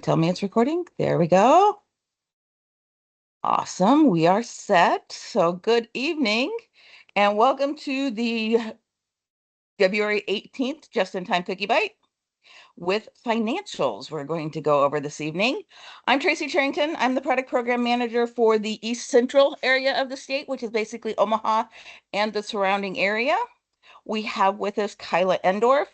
Tell me it's recording. There we go. Awesome. We are set. So good evening and welcome to the February 18th Just-in-Time Cookie Bite with financials we're going to go over this evening. I'm Tracy Charrington. I'm the product program manager for the East Central area of the state, which is basically Omaha and the surrounding area. We have with us Kyla Endorf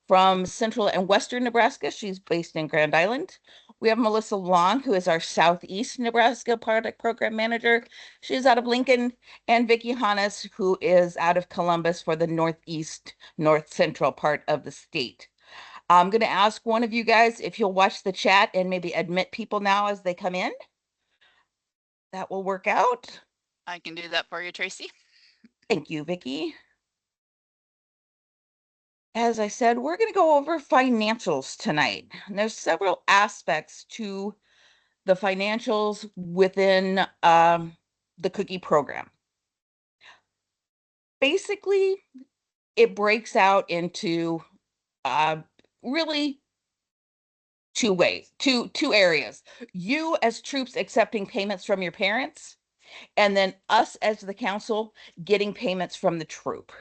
from Central and Western Nebraska. She's based in Grand Island. We have Melissa Long, who is our Southeast Nebraska product program manager. She's out of Lincoln, and Vicki Hannes, who is out of Columbus for the Northeast, North Central part of the state. I'm going to ask one of you guys if you'll watch the chat and maybe admit people now as they come in. That will work out. I can do that for you, Tracy. Thank you, Vicki. As I said, we're going to go over financials tonight. And there's several aspects to the financials within the cookie program. Basically, it breaks out into really two ways, two areas. You as troops accepting payments from your parents, and then us as the council getting payments from the troop.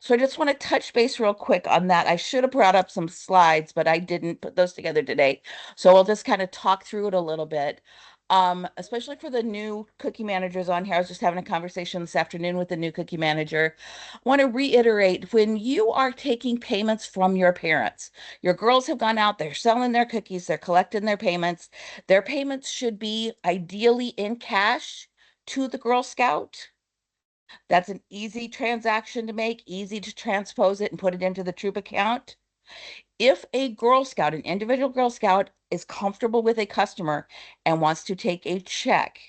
So I just want to touch base real quick on that. I should have brought up some slides, but I didn't put those together today. So I'll just kind of talk through it a little bit. Especially for the new cookie managers on here. I was just having a conversation this afternoon with the new cookie manager. I want to reiterate, when you are taking payments from your parents, your girls have gone out, they're selling their cookies, they're collecting their payments. Their payments should be ideally in cash to the Girl Scout. That's an easy transaction to make, easy to transpose it and put it into the troop account. If a Girl Scout, an individual Girl Scout, is comfortable with a customer and wants to take a check,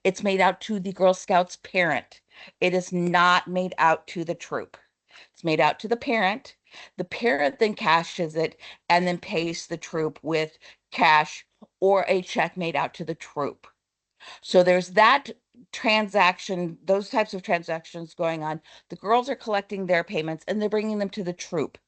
it's made out to the Girl Scout's parent. It is not made out to the troop. It's made out to the parent. The parent then cashes it and then pays the troop with cash or a check made out to the troop. So there's that transaction, those types of transactions going on. The girls are collecting their payments and they're bringing them to the troop.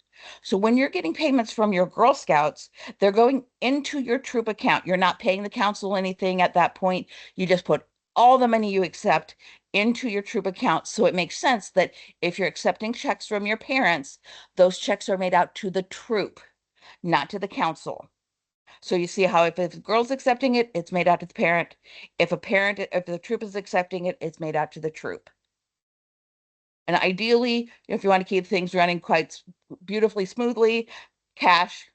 So when you're getting payments from your Girl Scouts, they're going into your troop account. You're not paying the council anything at that point. You just put all the money you accept into your troop account. So it makes sense that if you're accepting checks from your parents, those checks are made out to the troop, not to the council. So you see how if the girl's accepting it, it's made out to the parent. If the troop is accepting it, it's made out to the troop. And ideally, if you want to keep things running quite beautifully smoothly, cash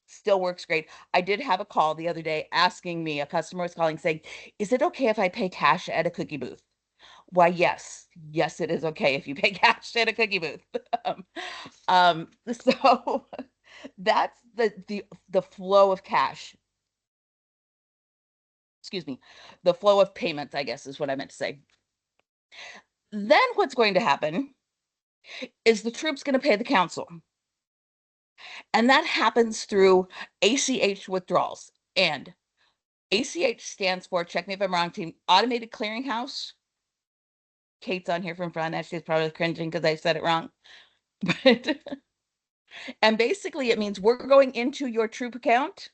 still works great. I did have a call the other day asking me, a customer was calling saying, is it okay if I pay cash at a cookie booth? Why, yes. Yes, it is okay if you pay cash at a cookie booth. So that's the flow of cash. Excuse me, the flow of payments, I guess is what I meant to say. Then what's going to happen is the troop's going to pay the council. And that happens through ACH withdrawals. And ACH stands for, check me if I'm wrong, team, Automated Clearinghouse. Kate's on here from front, and she's probably cringing because I said it wrong. But and basically it means we're going into your troop account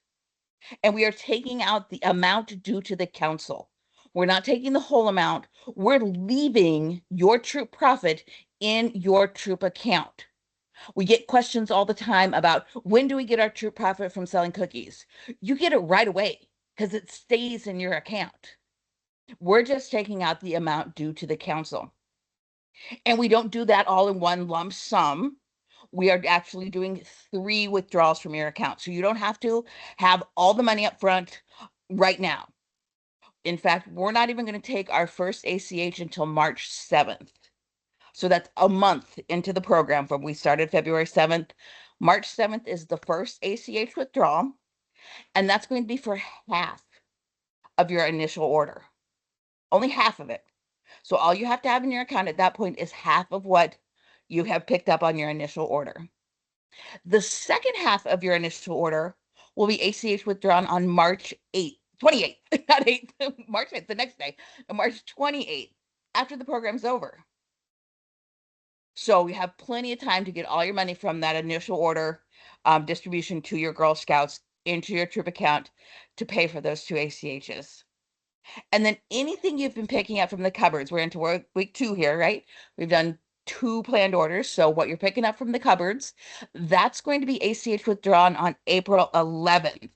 and we are taking out the amount due to the council. We're not taking the whole amount. We're leaving your troop profit in your troop account. We get questions all the time about when do we get our troop profit from selling cookies? You get it right away because it stays in your account. We're just taking out the amount due to the council. And we don't do that all in one lump sum. We are actually doing 3 withdrawals from your account. So you don't have to have all the money up front right now. In fact, we're not even going to take our first ACH until March 7th. So that's a month into the program from we started February 7th. March 7th is the first ACH withdrawal, and that's going to be for half of your initial order. Only half of it. So all you have to have in your account at that point is half of what you have picked up on your initial order. The second half of your initial order will be ACH withdrawn on March 8th, 28th, not 8th, March 8th, the next day, March 28th, after the program's over. So you have plenty of time to get all your money from that initial order distribution to your Girl Scouts into your troop account to pay for those 2 ACHs. And then anything you've been picking up from the cupboards, we're into week 2 here, right? We've done 2 planned orders. So what you're picking up from the cupboards, that's going to be ACH withdrawn on April 11th.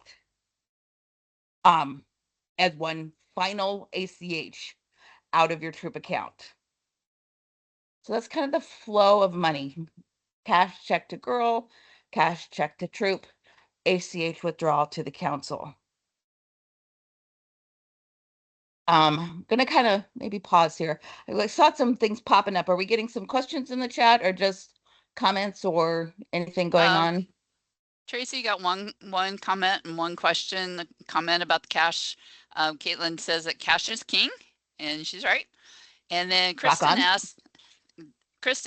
As one final ACH out of your troop account. So that's kind of the flow of money. Cash check to girl, cash check to troop, ACH withdrawal to the council. I'm gonna kind of maybe pause here. I saw some things popping up. Are we getting some questions in the chat or just comments or anything going on? Tracy got one comment and one question. The comment about the cash. Caitlin says that cash is king, and she's right. And then Kristen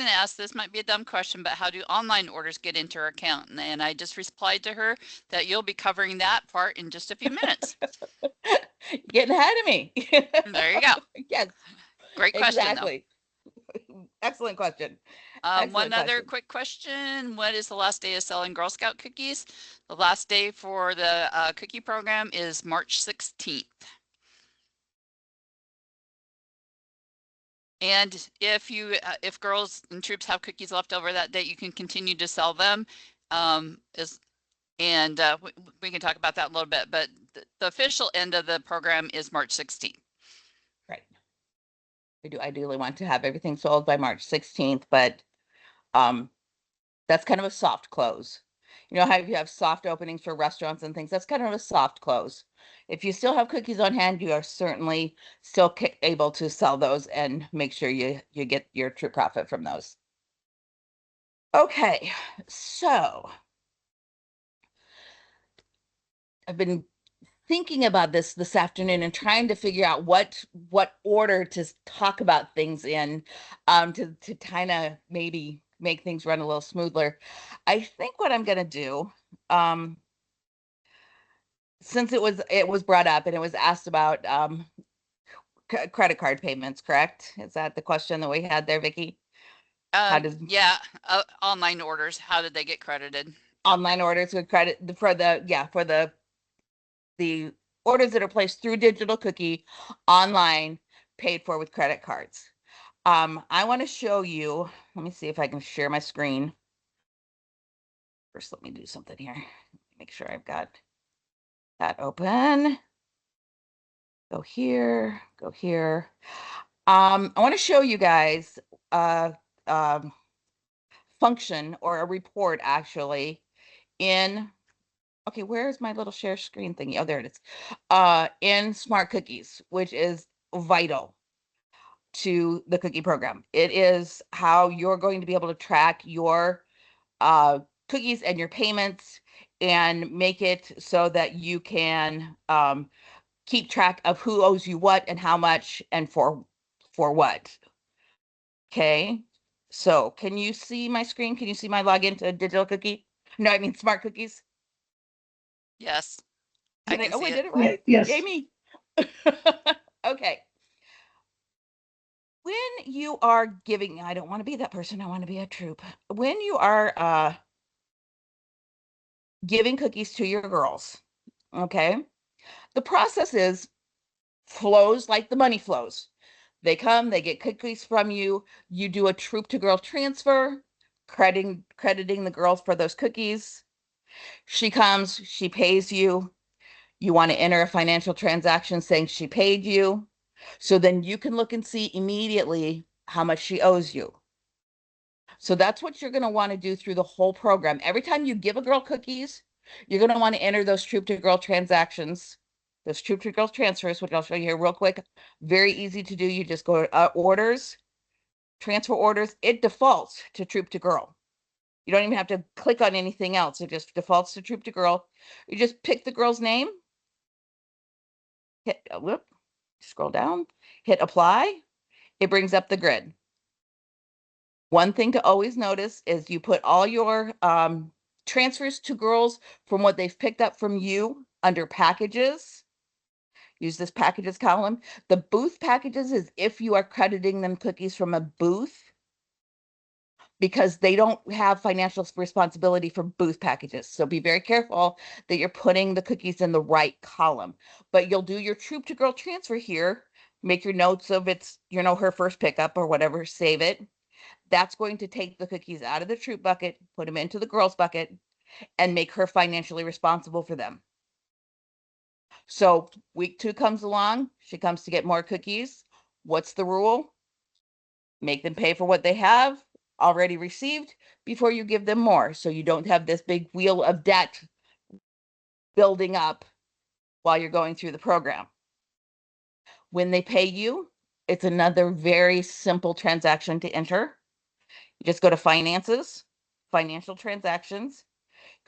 asked, this might be a dumb question, but how do online orders get into her account? And I just replied to her that you'll be covering that part in just a few minutes. Getting ahead of me. There you go. Yes. Great question. Exactly. Excellent question. One other quick question. What is the last day of selling Girl Scout cookies? The last day for the cookie program is March 16th. And if girls and troops have cookies left over that day, you can continue to sell them. We can talk about that a little bit, but the official end of the program is March 16th. Right. We do ideally want to have everything sold by March 16th, but that's kind of a soft close. You know how you have soft openings for restaurants and things, that's kind of a soft close. If you still have cookies on hand, you are certainly still able to sell those and make sure you get your true profit from those. Okay, so I've been thinking about this afternoon and trying to figure out what order to talk about things in, to kind of maybe make things run a little smoother. I think what I'm gonna do, since it was brought up and it was asked about credit card payments, correct? Is that the question that we had there, Vicki? Yeah, online orders, how did they get credited? Online orders with credit for the orders that are placed through Digital Cookie online, paid for with credit cards. I want to show you, let me see if I can share my screen. First, let me do something here. Make sure I've got that open. Go here, go here. I want to show you guys function or a report actually in, okay, where's my little share screen thingy? Oh, there it is. In Smart Cookies, which is vital to the cookie program. It is how you're going to be able to track your cookies and your payments and make it so that you can keep track of who owes you what and how much and for what. Okay, so can you see my screen? Can you see my login to Digital Cookie? No, I mean Smart Cookies. Yes. I did it right. Yes. Amy. Okay. When you are giving, I don't want to be that person, I want to be a troop. When you are giving cookies to your girls, okay, the process flows like the money flows. They come, they get cookies from you, you do a troop to girl transfer, crediting the girls for those cookies. She comes, she pays you. You want to enter a financial transaction saying she paid you. So then you can look and see immediately how much she owes you. So that's what you're going to want to do through the whole program. Every time you give a girl cookies, you're going to want to enter those troop to girl transactions, those troop to girl transfers, which I'll show you here real quick. Very easy to do. You just go to orders, transfer orders. It defaults to troop to girl. You don't even have to click on anything else. It just defaults to troop to girl. You just pick the girl's name, hit whoop, scroll down, hit apply. It brings up the grid. One thing to always notice is you put all your transfers to girls from what they've picked up from you under packages. Use this packages column. The booth packages is if you are crediting them cookies from a booth. because they don't have financial responsibility for booth packages. So be very careful that you're putting the cookies in the right column. But you'll do your troop to girl transfer here, make your notes of it's, her first pickup or whatever, save it. That's going to take the cookies out of the troop bucket, put them into the girls bucket, and make her financially responsible for them. So week 2 comes along, she comes to get more cookies. What's the rule? Make them pay for what they have already received before you give them more, so you don't have this big wheel of debt building up while you're going through the program. When they pay you, it's another very simple transaction to enter. You just go to finances, financial transactions,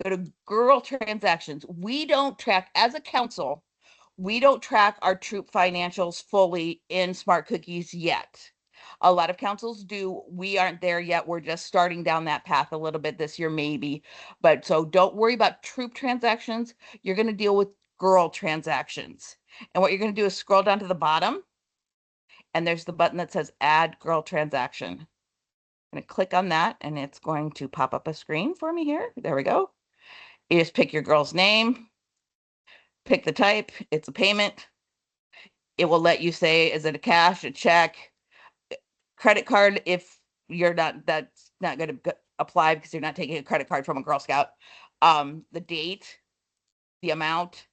go to girl transactions. We don't track, as a council, we don't track our troop financials fully in Smart Cookies yet. A lot of councils do. We aren't there yet. We're just starting down that path a little bit this year, maybe. But so don't worry about troop transactions. You're going to deal with girl transactions. And what you're going to do is scroll down to the bottom, and there's the button that says Add Girl Transaction. I'm going to click on that, and it's going to pop up a screen for me here. There we go. You just pick your girl's name, pick the type. It's a payment. It will let you say, is it a cash, a check, credit card? If you're not, that's not going to apply because you're not taking a credit card from a Girl Scout. The date, the amount,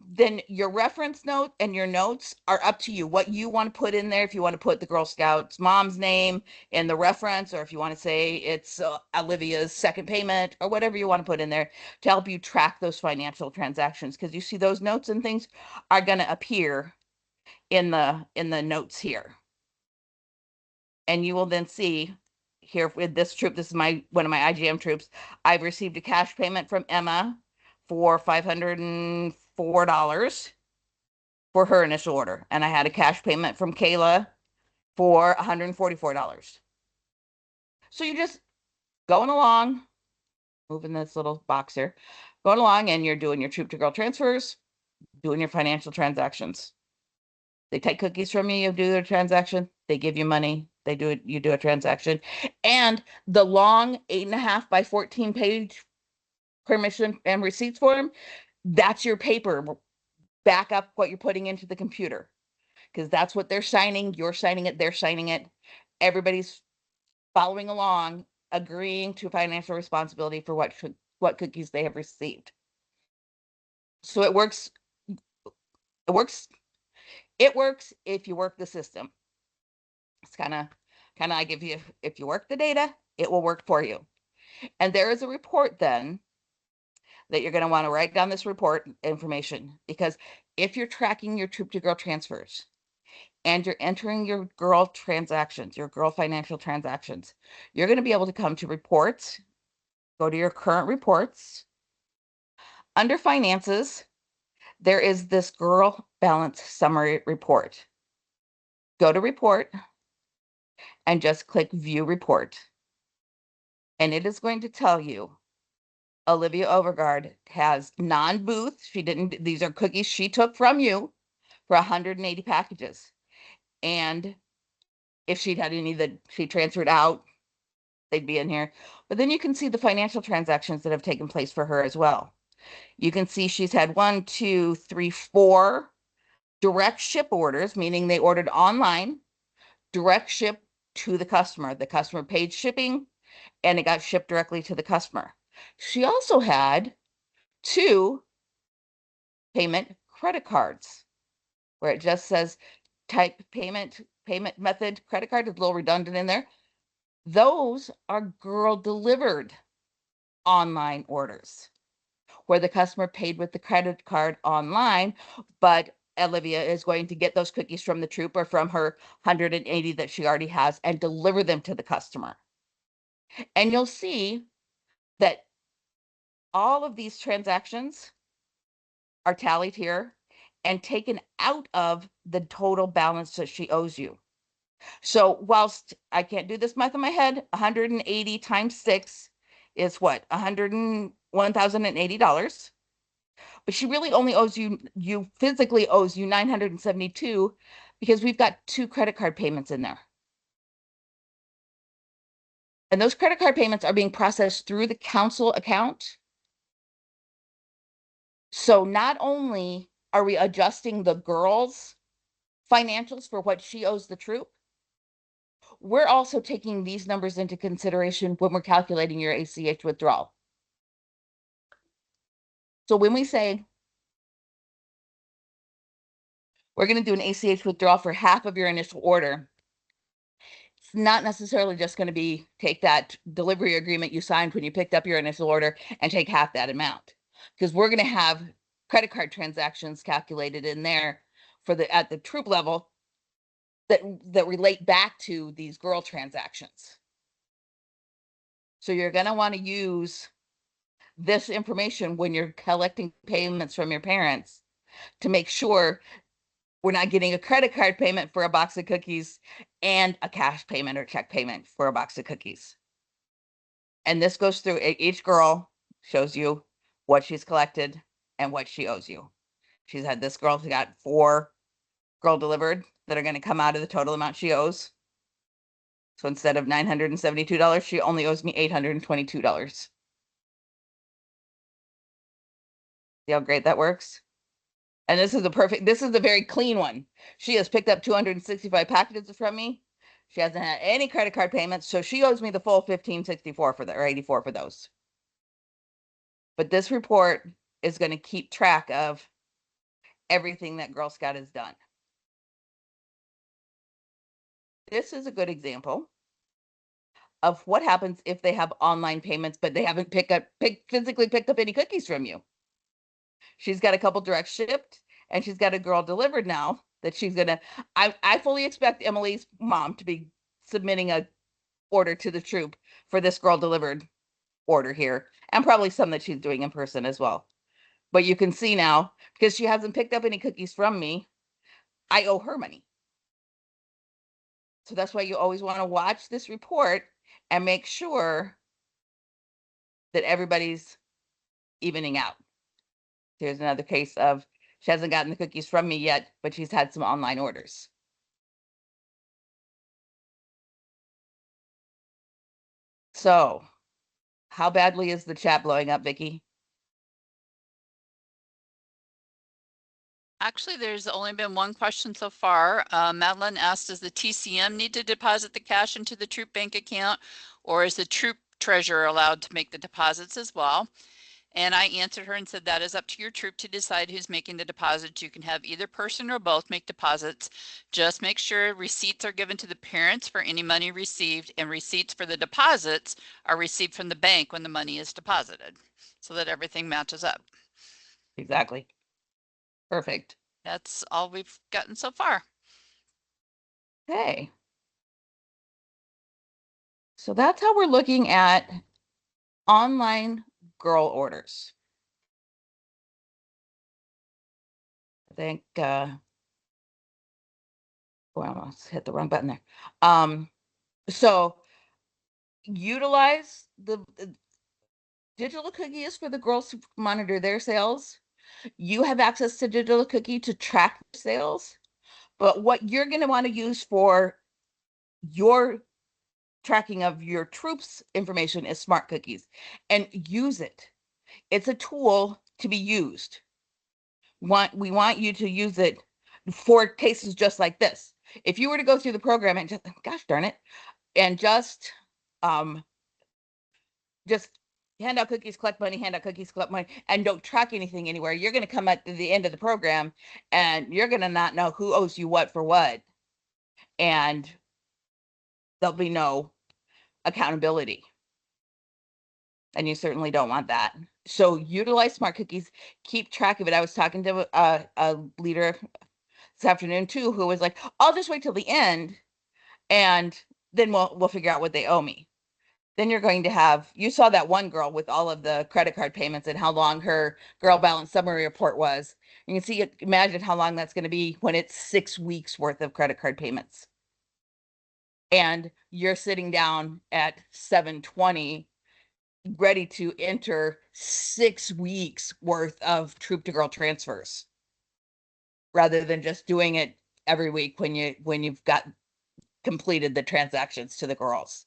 then your reference note and your notes are up to you. What you want to put in there, if you want to put the Girl Scout's mom's name in the reference, or if you want to say it's Olivia's second payment, or whatever you want to put in there to help you track those financial transactions, because you see those notes and things are going to appear in the notes here. And you will then see here with this troop, this is one of my IGM troops, I've received a cash payment from Emma for $504 for her initial order. And I had a cash payment from Kayla for $144. So you're just going along, moving this little box here, going along, and you're doing your troop to girl transfers, doing your financial transactions. They take cookies from you, you do their transaction, they give you money, they do it, you do a transaction. And the long 8.5 by 14 page permission and receipts form, that's your paper. Back up what you're putting into the computer, because that's what they're signing. You're signing it, they're signing it. Everybody's following along, agreeing to financial responsibility for what cookies they have received. So it works if you work the system. It's kind of like if you work the data, it will work for you. And there is a report then that you're going to want to write down this report information, because if you're tracking your troop to girl transfers and you're entering your girl transactions, your girl financial transactions, you're going to be able to come to reports, go to your current reports. Under finances, there is this girl balance summary report. Go to report and just click view report. And it is going to tell you Olivia Overgard has non-booth. These are cookies she took from you for 180 packages. And if she'd had any that she transferred out, they'd be in here. But then you can see the financial transactions that have taken place for her as well. You can see she's had 1, 2, 3, 4 direct ship orders, meaning they ordered online, direct ship to the customer. The customer paid shipping and it got shipped directly to the customer. She also had 2 payment credit cards where it just says type payment method credit card. Is a little redundant in there. Those are girl delivered online orders where the customer paid with the credit card online, but Olivia is going to get those cookies from the troop or from her 180 that she already has and deliver them to the customer. And you'll see that all of these transactions are tallied here and taken out of the total balance that she owes you. So whilst I can't do this math in my head, 180 times 6 is what? $101,080. But she really only owes you physically owes you 972 because we've got 2 credit card payments in there. And those credit card payments are being processed through the council account. So not only are we adjusting the girl's financials for what she owes the troop, we're also taking these numbers into consideration when we're calculating your ACH withdrawal. So when we say we're going to do an ACH withdrawal for half of your initial order, it's not necessarily just going to be take that delivery agreement you signed when you picked up your initial order and take half that amount, because we're going to have credit card transactions calculated in there for at the troop level that relate back to these girl transactions. So you're going to want to use this information when you're collecting payments from your parents to make sure we're not getting a credit card payment for a box of cookies and a cash payment or check payment for a box of cookies. And this goes through each girl, shows you what she's collected and what she owes you. She's had this girl, she got 4 girl delivered that are going to come out of the total amount she owes. So instead of $972, she only owes me $822. See how great that works? And this is a very clean one. She has picked up 265 packages from me. She hasn't had any credit card payments, so she owes me the full 1564 for that, or 84 for those. But this report is going to keep track of everything that Girl Scout has done. This is a good example of what happens if they have online payments, but they haven't physically picked up any cookies from you. She's got a couple direct shipped, and she's got a girl delivered now that she's gonna. I fully expect Emily's mom to be submitting a order to the troop for this girl delivered order here, and probably some that she's doing in person as well. But you can see now, because she hasn't picked up any cookies from me, I owe her money. So that's why you always want to watch this report and make sure that everybody's evening out. Here's another case of she hasn't gotten the cookies from me yet, but she's had some online orders. So how badly is the chat blowing up, Vicki? Actually, there's only been one question so far. Madeline asked, does the TCM need to deposit the cash into the troop bank account, or is the troop treasurer allowed to make the deposits as well? And I answered her and said, that is up to your troop to decide who's making the deposits. You can have either person or both make deposits. Just make sure receipts are given to the parents for any money received, and receipts for the deposits are received from the bank when the money is deposited, so that everything matches up. Exactly. Perfect. That's all we've gotten so far. Okay. So that's how we're looking at online girl orders. I think, well, I hit the wrong button there. So utilize the digital cookie is for the girls to monitor their sales. You have access to digital cookie to track sales, but what you're going to want to use for your tracking of your troops information is smart cookies, and use it. It's a tool to be used. We want you to use it for cases just like this. If you were to go through the program and just, gosh darn it, and just hand out cookies, collect money, hand out cookies, collect money, and don't track anything anywhere, you're going to come at the end of the program and you're going to not know who owes you what for what. And there'll be no accountability. And you certainly don't want that. So utilize smart cookies, keep track of it. I was talking to a leader this afternoon too, who was like, I'll just wait till the end and then we'll figure out what they owe me. Then you're going to have, you saw that one girl with all of the credit card payments and how long her girl balance summary report was. You can see, imagine how long that's going to be when it's 6 weeks worth of credit card payments. And you're sitting down at 7:20, ready to enter 6 weeks worth of troop to girl transfers, rather than just doing it every week when you've got completed the transactions to the girls.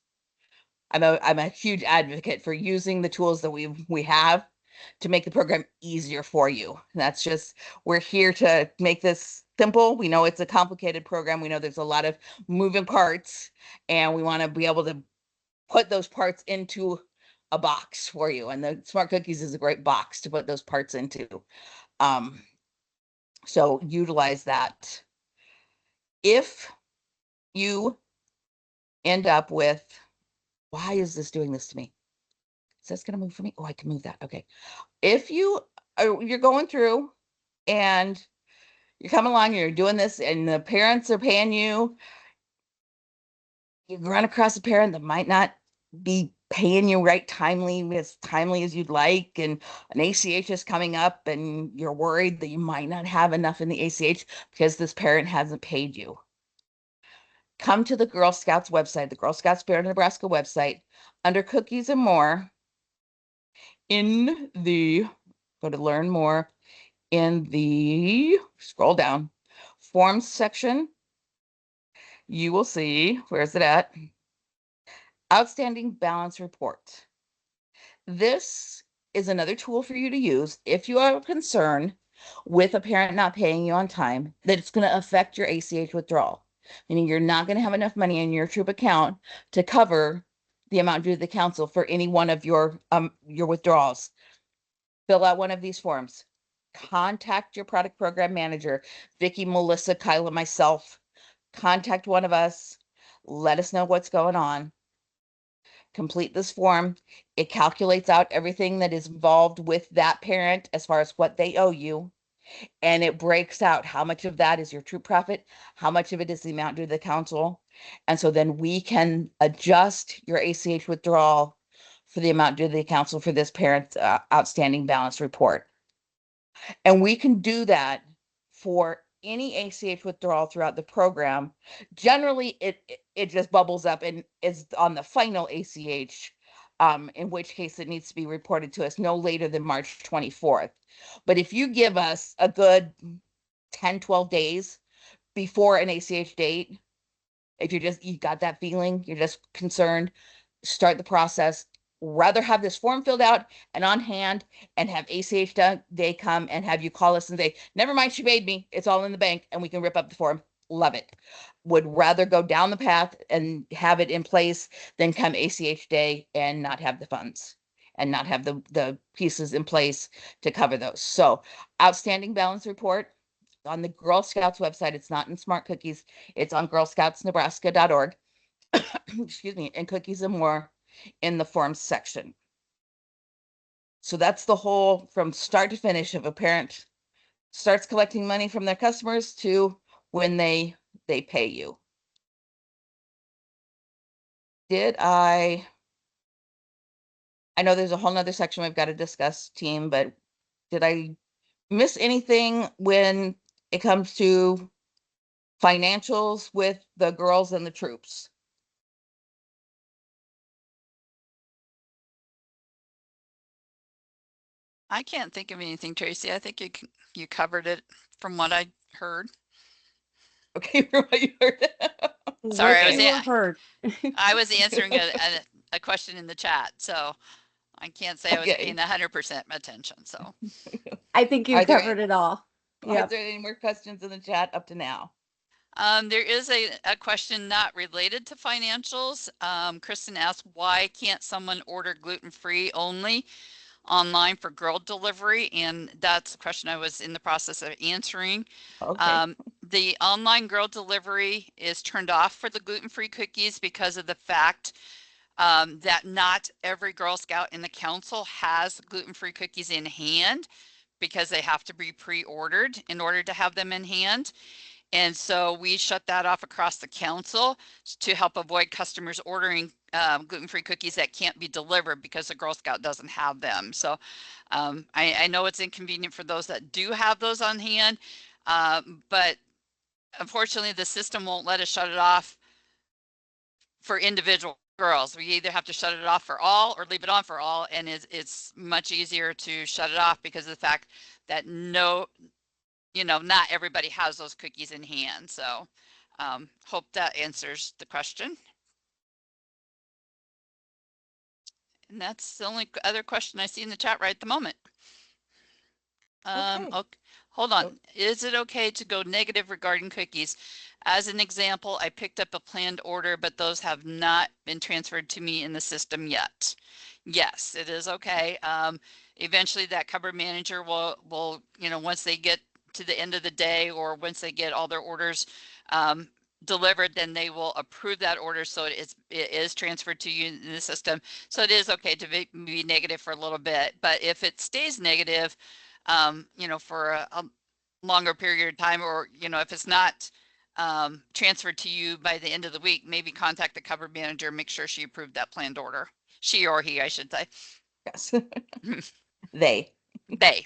I'm a huge advocate for using the tools that we have to make the program easier for you. And that's just, we're here to make this simple. We know it's a complicated program. We know there's a lot of moving parts, and we want to be able to put those parts into a box for you. And the Smart Cookies is a great box to put those parts into. So utilize that. If you end up with, why is this doing this to me? Is this going to move for me? Oh, I can move that. Okay. If you're going through and you're coming along and you're doing this and the parents are paying you, you run across a parent that might not be paying you right as timely as you'd like, and an ACH is coming up and you're worried that you might not have enough in the ACH because this parent hasn't paid you. Come to the Girl Scouts website, the Girl Scouts Spirit of Nebraska website, under Cookies and More, go to Learn More, in the, scroll down, Forms section, you will see, where's it at? Outstanding Balance Report. This is another tool for you to use if you have a concern with a parent not paying you on time, that it's going to affect your ACH withdrawal, meaning you're not going to have enough money in your troop account to cover the amount due to the council for any one of your withdrawals. Fill out one of these forms. Contact your product program manager, Vicki, Melissa, Kyla, myself. Contact one of us. Let us know what's going on. Complete this form. It calculates out everything that is involved with that parent as far as what they owe you. And it breaks out how much of that is your true profit, how much of it is the amount due to the council. And so then we can adjust your ACH withdrawal for the amount due to the council for this parent's outstanding balance report. And we can do that for any ACH withdrawal throughout the program. Generally, it just bubbles up and is on the final ACH, in which case it needs to be reported to us no later than March 24th. But if you give us a good 10, 12 days before an ACH date, if you got that feeling, you're just concerned, start the process. Rather have this form filled out and on hand and have ACH day come and have you call us and say, never mind, she paid me. It's all in the bank and we can rip up the form. Love it. Would rather go down the path and have it in place than come ACH day and not have the funds and not have the pieces in place to cover those. So outstanding balance report on the Girl Scouts website. It's not in Smart Cookies. It's on girlscoutsnebraska.org. Excuse me, and Cookies and More in the forms section. So that's the whole from start to finish of a parent starts collecting money from their customers to when they pay you. I know there's a whole nother section we've got to discuss, team, but did I miss anything when it comes to financials with the girls and the troops? I can't think of anything, Tracy. I think you covered it from what I heard. Okay, from what you heard. Sorry, Okay. I was answering a question in the chat, so I can't say I was paying 100% attention. So I think you covered it all. Are there any more questions in the chat up to now? There is a question not related to financials. Kristen asked, why can't someone order gluten-free only online for girl delivery? And that's a question I was in the process of answering. Okay. The online girl delivery is turned off for the gluten-free cookies because of the fact that not every Girl Scout in the council has gluten-free cookies in hand, because they have to be pre-ordered in order to have them in hand. And so we shut that off across the council to help avoid customers ordering gluten-free cookies that can't be delivered because the Girl Scout doesn't have them. So I know it's inconvenient for those that do have those on hand, but unfortunately the system won't let us shut it off for individual girls. We either have to shut it off for all or leave it on for all, and it's much easier to shut it off because of the fact that not everybody has those cookies in hand. So hope that answers the question. And that's the only other question I see in the chat right at the moment. Okay. Okay, hold on. Is it okay to go negative regarding cookies? As an example, I picked up a planned order, but those have not been transferred to me in the system yet. Yes, it is okay. Eventually that cupboard manager will, you know, once they get to the end of the day or once they get all their orders delivered, then they will approve that order. So it is transferred to you in the system. So it is okay to be negative for a little bit, but if it stays negative, you know, for a longer period of time, or, you know, if it's not transferred to you by the end of the week, maybe contact the cupboard manager, make sure she approved that planned order. She or he, I should say. Yes. They. They.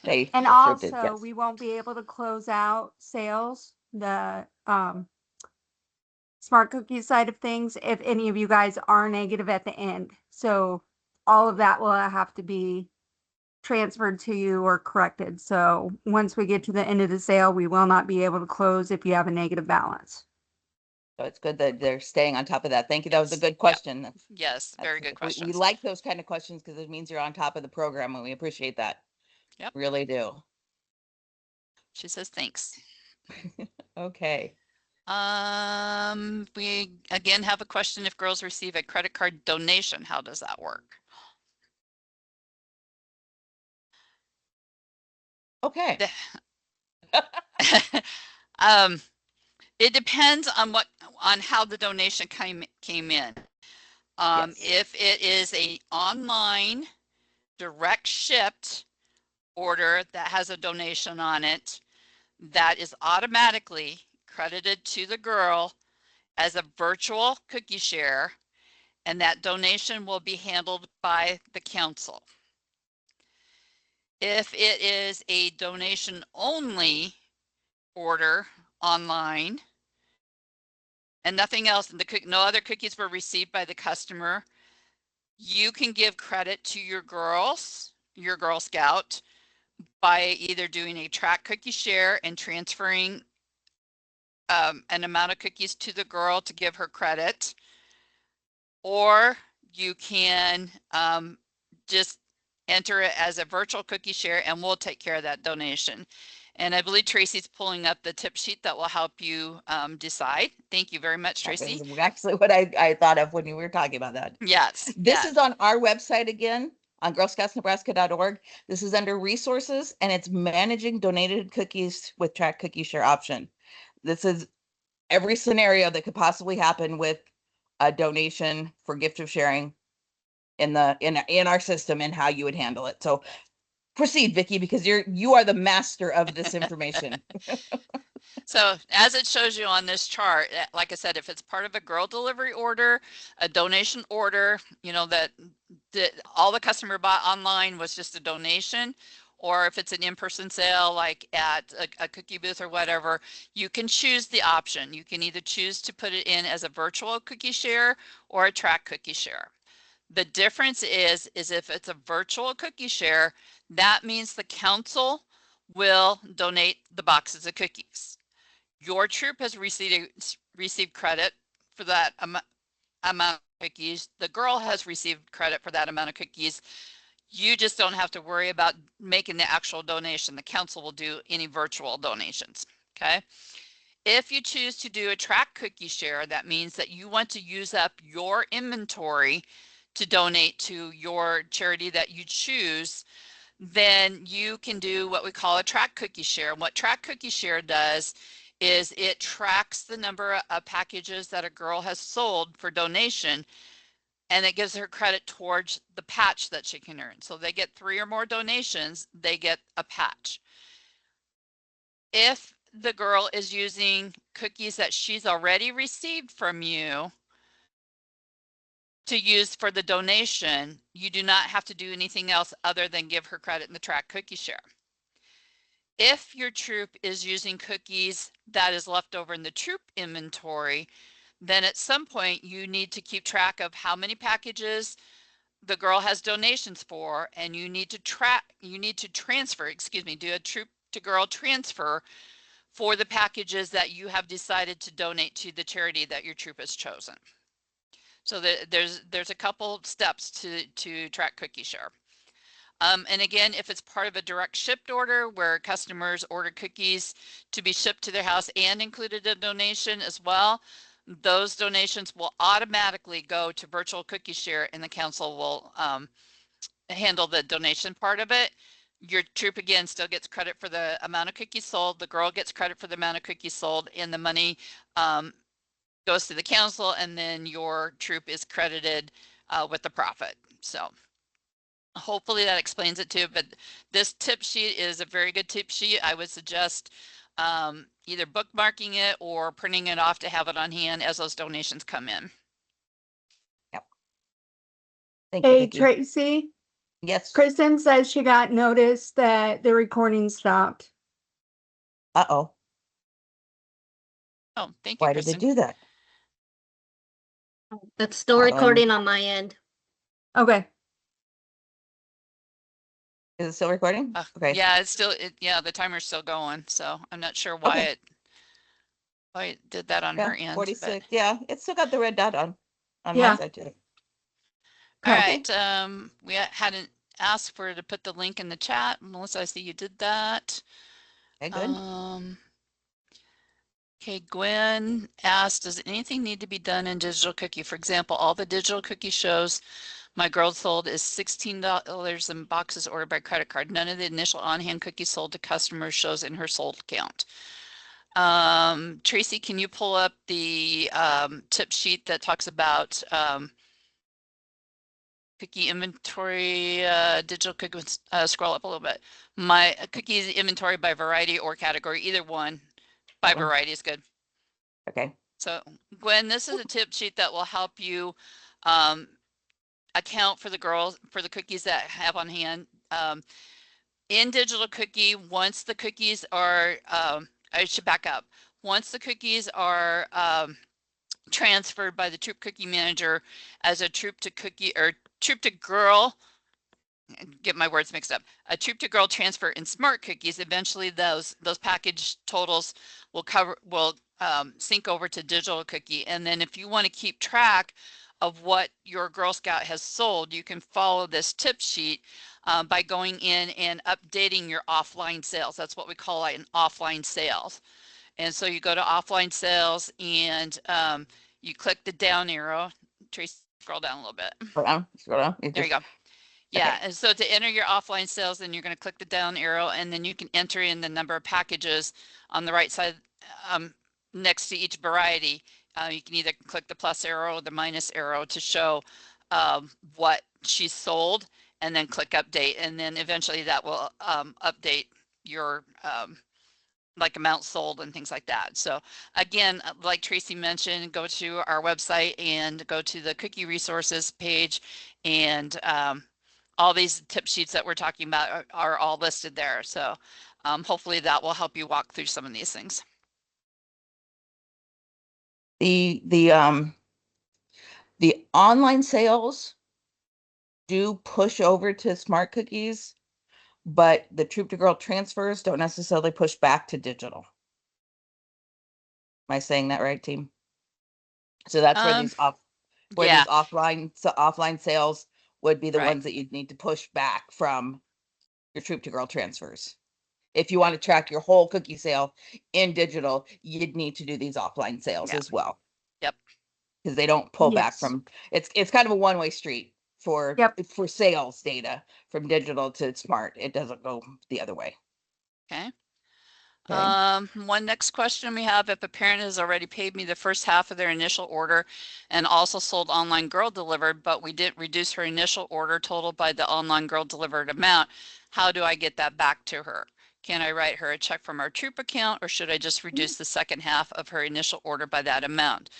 They. And approved it, also, yes. we won't be able to close out sales, the smart cookie side of things, if any of you guys are negative at the end. So all of that will have to be transferred to you or corrected. So once we get to the end of the sale, we will not be able to close if you have a negative balance. So it's good that they're staying on top of that. Thank you. That was a Yes. good question. That's, Yes, very good we questions. like those kind of questions because it means you're on top of the program, and we appreciate that. Yep. Really do. She says thanks. Okay. We again have a question. If girls receive a credit card donation, how does that work? Okay. It depends on how the donation came in. Yes. If it is a online direct shipped order that has a donation on it, that is automatically credited to the girl as a virtual cookie share, and that donation will be handled by the council. If it is a donation only order online and nothing else, and no other cookies were received by the customer, you can give credit to your Girl Scout by either doing a track cookie share and transferring an amount of cookies to the girl to give her credit, or you can just enter it as a virtual cookie share and we'll take care of that donation. And I believe Tracy's pulling up the tip sheet that will help you decide. Thank you very much, Tracy. That was actually what I thought of when you were talking about that. Yes. This is on our website again, on girlscoutsnebraska.org. This is under resources, and it's managing donated cookies with track cookie share option. This is every scenario that could possibly happen with a donation for gift of sharing in our system and how you would handle it. So proceed, Vicki, because you are the master of this information. So as it shows you on this chart, like I said, if it's part of a girl delivery order, a donation order, you know, that all the customer bought online was just a donation, or if it's an in-person sale, like at a cookie booth or whatever, you can choose the option. You can either choose to put it in as a virtual cookie share or a track cookie share. The difference is if it's a virtual cookie share, that means the council will donate the boxes of cookies. Your troop has received credit for that amount of cookies. The girl has received credit for that amount of cookies. You just don't have to worry about making the actual donation. The council will do any virtual donations, okay? If you choose to do a track cookie share, that means that you want to use up your inventory to donate to your charity that you choose, then you can do what we call a track cookie share. And what track cookie share does is it tracks the number of packages that a girl has sold for donation, and it gives her credit towards the patch that she can earn. So they get 3 or more donations, they get a patch. If the girl is using cookies that she's already received from you to use for the donation, you do not have to do anything else other than give her credit in the track cookie share. If your troop is using cookies that is left over in the troop inventory, then at some point you need to keep track of how many packages the girl has donations for, and you need to transfer, do a troop to girl transfer for the packages that you have decided to donate to the charity that your troop has chosen. So there's a couple steps to track cookie share. And again, if it's part of a direct shipped order where customers order cookies to be shipped to their house and included a donation as well, those donations will automatically go to virtual cookie share and the council will handle the donation part of it. Your troop again still gets credit for the amount of cookies sold. The girl gets credit for the amount of cookies sold, and the money goes to the council, and then your troop is credited with the profit. So hopefully that explains it too. But this tip sheet is a very good tip sheet. I would suggest either bookmarking it or printing it off to have it on hand as those donations come in. Yep. Thank you, Hey, Vicki. Tracy, Yes. Kristen says she got notice that the recording stopped. Uh-oh. Oh, thank you, Why did they Kristen. do that? That's still Um, recording on my end. Okay. Is it still recording? Okay. Yeah, it's still, yeah, the timer's still going. So I'm not sure why Okay. why it did that on Yeah, her end. 46. Yeah, it's still got the red dot on my Yeah. side too. All Okay. right, we hadn't asked for her to put the link in the chat. Melissa, I see you did that. Okay, good. Okay, Gwen asked, does anything need to be done in digital cookie? For example, all the digital cookie shows my girl sold is $16 in boxes ordered by credit card. None of the initial on-hand cookies sold to customers shows in her sold count. Tracy, can you pull up the tip sheet that talks about cookie inventory, digital cookies, scroll up a little bit. My cookies inventory by variety or category, either one. By variety is good. Okay. So Gwen, this is a tip sheet that will help you account for the cookies that have on hand. In digital cookie, once the cookies are, I should back up. Once the cookies are transferred by the troop cookie manager as a troop to cookie or troop to girl, get my words mixed up, a troop to girl transfer in smart cookies, eventually those package totals will sync over to digital cookie. And then if you want to keep track of what your Girl Scout has sold, you can follow this tip sheet by going in and updating your offline sales. That's what we call an offline sales. And so you go to offline sales and you click the down arrow. Tracy, scroll down a little bit. Scroll down. There you go. Yeah, and so to enter your offline sales, then you're going to click the down arrow, and then you can enter in the number of packages on the right side next to each variety. You can either click the plus arrow or the minus arrow to show what she sold, and then click update, and then eventually that will update your like amount sold and things like that. So again, like Tracy mentioned, go to our website and go to the cookie resources page, and all these tip sheets that we're talking about are all listed there. So hopefully that will help you walk through some of these things. The online sales do push over to smart cookies, but the troop to girl transfers don't necessarily push back to digital. Am I saying that right, team? So that's where these these offline sales would be the ones that you'd need to push back from your troop to girl transfers. If you want to track your whole cookie sale in digital, you'd need to do these offline sales as well. Yep. Because they don't pull back from it's kind of a one-way street for sales data from digital to smart. It doesn't go the other way. Okay. One next question we have, if a parent has already paid me the first half of their initial order and also sold online girl delivered, but we didn't reduce her initial order total by the online girl delivered amount, how do I get that back to her? Can I write her a check from our troop account, or should I just reduce the second half of her initial order by that amount?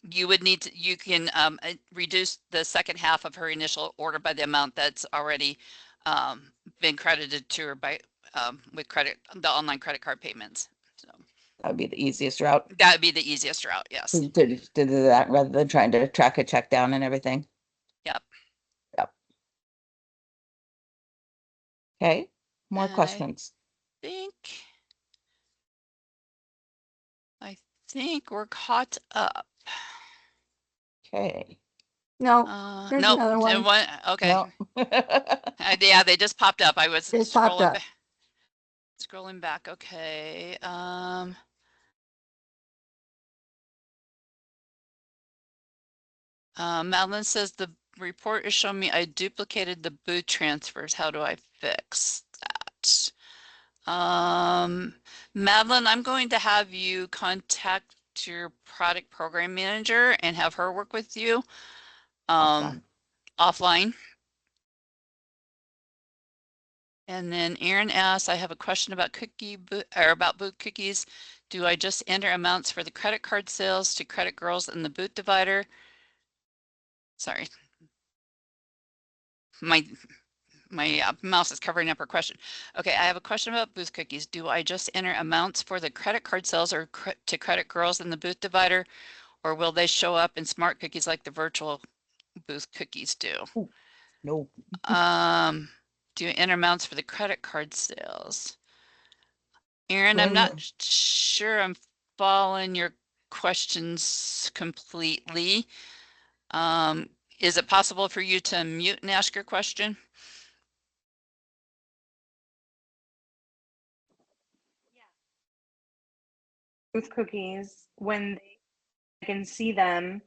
You would need to, you can reduce the second half of her initial order by the amount that's already been credited to her by with the online credit card payments. So that would be the easiest route. That would be the easiest route, yes. To do that rather than trying to track a check down and everything. Yep. Yep. Okay. More questions. I think we're caught up. Okay. No, there's Nope, another one. Okay. No. Yeah, they just popped up. I was Just popped scrolling up. back. Scrolling back. Okay. Madeline says the report is showing me I duplicated the booth transfers. How do I fix that? Madeline, I'm going to have you contact your product program manager and have her work with you offline. And then Aaron asks, I have a question about about booth cookies. Do I just enter amounts for the credit card sales to credit girls in the booth divider? Sorry. My mouse is covering up her question. Okay, I have a question about booth cookies. Do I just enter amounts for the credit card sales or to credit girls in the booth divider, or will they show up in smart cookies like the virtual booth cookies do? No. Do you enter amounts for the credit card sales? Aaron, I'm not sure I'm following your questions completely. Is it possible for you to mute and ask your question? Booth cookies when I can see them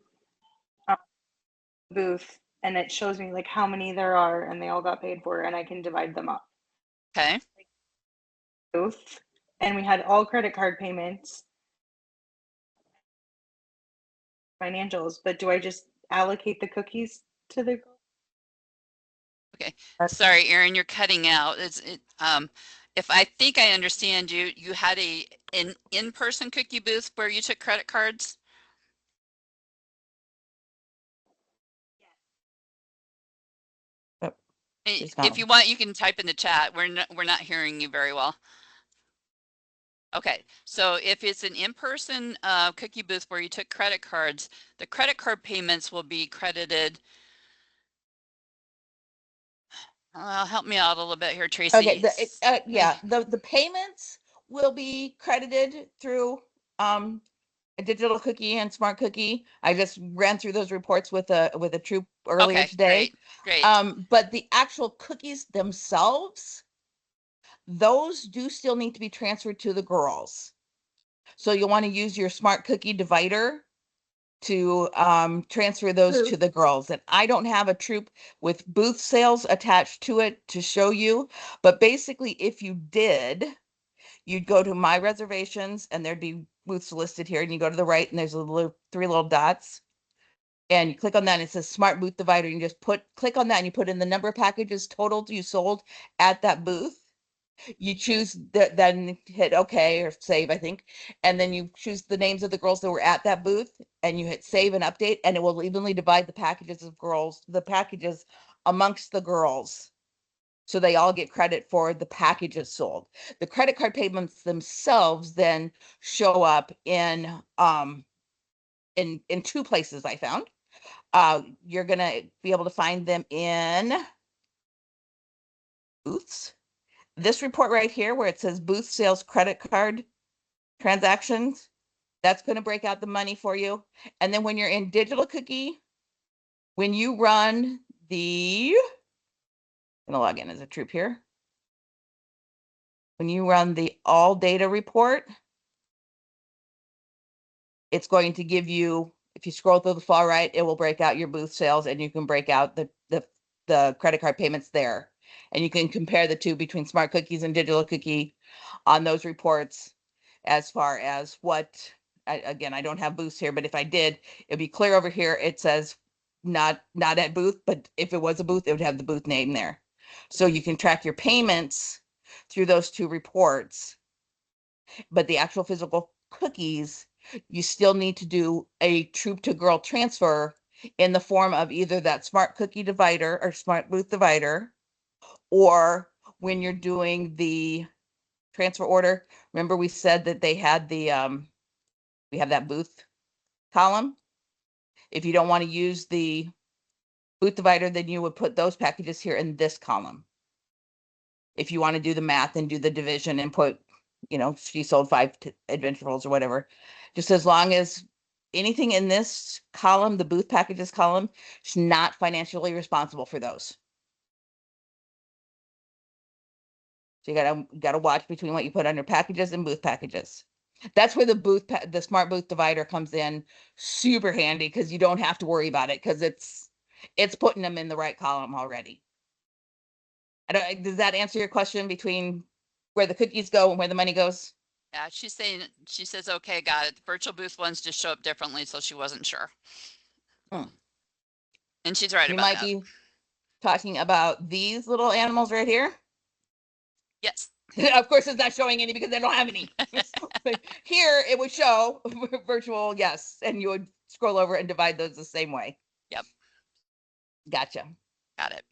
on the booth and it shows me like how many there are and they all got paid for and I can divide them up. Okay. Booth, and we had all credit card payments, financials, but do I just allocate the cookies to the? Okay. Sorry, Aaron, you're cutting out. If I think I understand you, you had an in-person cookie booth where you took credit cards? If you want, you can type in the chat. We're not hearing you very well. Okay, so if it's an in-person cookie booth where you took credit cards, the credit card payments will be credited. Help me out a little bit here, Tracy. Okay, yeah, the payments will be credited through a digital cookie and smart cookie. I just ran through those reports with a troop earlier today. Great. But the actual cookies themselves, those do still need to be transferred to the girls. So you'll want to use your smart cookie divider to transfer those to the girls. And I don't have a troop with booth sales attached to it to show you, but basically if you did, you'd go to my reservations and there'd be booths listed here, and you go to the right and there's three little dots, and you click on that and it says smart booth divider. You just click on that and you put in the number of packages total you sold at that booth. You choose then hit OK or save, I think, and then you choose the names of the girls that were at that booth and you hit save and update, and it will evenly divide the packages amongst the girls. So they all get credit for the packages sold. The credit card payments themselves then show up in two places I found. You're gonna be able to find them in booths. This report right here where it says booth sales credit card transactions, that's going to break out the money for you. And then when you're in digital cookie, when you run I'm gonna log in as a troop here. When you run the all data report, it's going to give you, if you scroll through the far right, it will break out your booth sales and you can break out the credit card payments there. And you can compare the two between smart cookies and digital cookie on those reports as far as what, again, I don't have booths here, but if I did, it'd be clear over here. It says not at booth, but if it was a booth, it would have the booth name there. So you can track your payments through those two reports, but the actual physical cookies, you still need to do a troop to girl transfer in the form of either that smart cookie divider or smart booth divider, or when you're doing the transfer order. Remember we said that they had we have that booth column. If you don't want to use the booth divider, then you would put those packages here in this column. If you want to do the math and do the division and put, she sold 5 adventure rolls or whatever, just as long as anything in this column, the booth packages column, is not financially responsible for those. So you gotta watch between what you put under packages and booth packages. That's where the smart booth divider comes in super handy, because you don't have to worry about it, because it's putting them in the right column already. Does that answer your question between where the cookies go and where the money goes? Yeah, she says, okay, got it. The virtual booth ones just show up differently, so she wasn't sure. Hmm. And she's right You about might that. be talking about these little animals right here. Yes. Of course, it's not showing any because they don't have any. But here it would show virtual, yes, and you would scroll over and divide those the same way. Yep. Gotcha. Got it.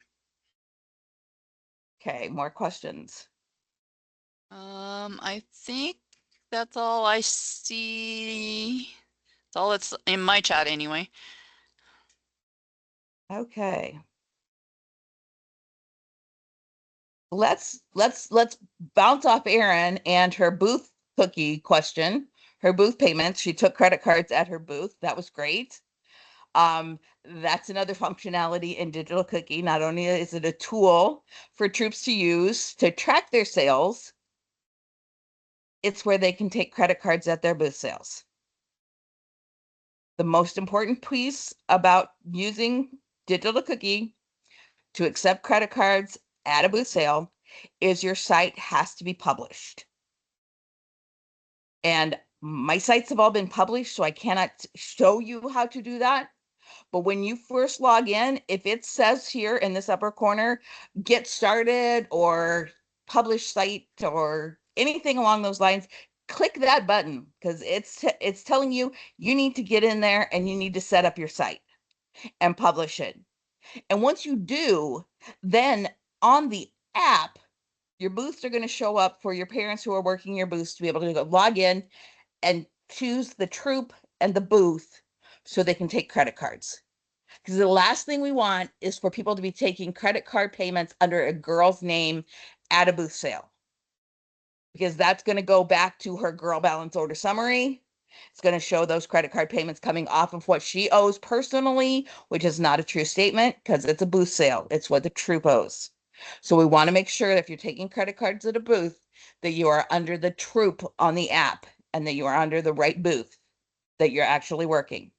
Okay, more questions. I think that's all I see. That's all that's in my chat anyway. Okay. Let's bounce off Erin and her booth cookie question, her booth payments. She took credit cards at her booth. That was great. That's another functionality in Digital Cookie. Not only is it a tool for troops to use to track their sales, it's where they can take credit cards at their booth sales. The most important piece about using Digital Cookie to accept credit cards at a booth sale is your site has to be published. And my sites have all been published, so I cannot show you how to do that. But when you first log in, if it says here in this upper corner, get started or publish site or anything along those lines, click that button, because it's telling you need to get in there and you need to set up your site and publish it. And once you do, then on the app, your booths are going to show up for your parents who are working your booths to be able to go log in and choose the troop and the booth so they can take credit cards. Because the last thing we want is for people to be taking credit card payments under a girl's name at a booth sale. Because that's going to go back to her girl balance order summary. It's going to show those credit card payments coming off of what she owes personally, which is not a true statement because it's a booth sale. It's what the troop owes. So we want to make sure that if you're taking credit cards at a booth, that you are under the troop on the app and that you are under the right booth, that you're actually working.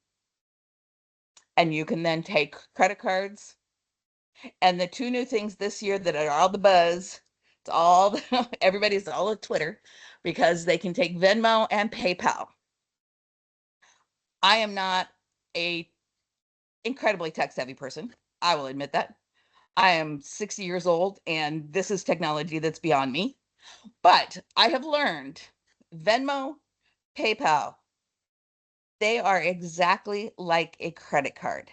And you can then take credit cards. And the two new things this year that are all the buzz, it's all everybody's all at Twitter, because they can take Venmo and PayPal. I am not a incredibly tech savvy person. I will admit that. I am 60 years old and this is technology that's beyond me. But I have learned Venmo, PayPal, they are exactly like a credit card.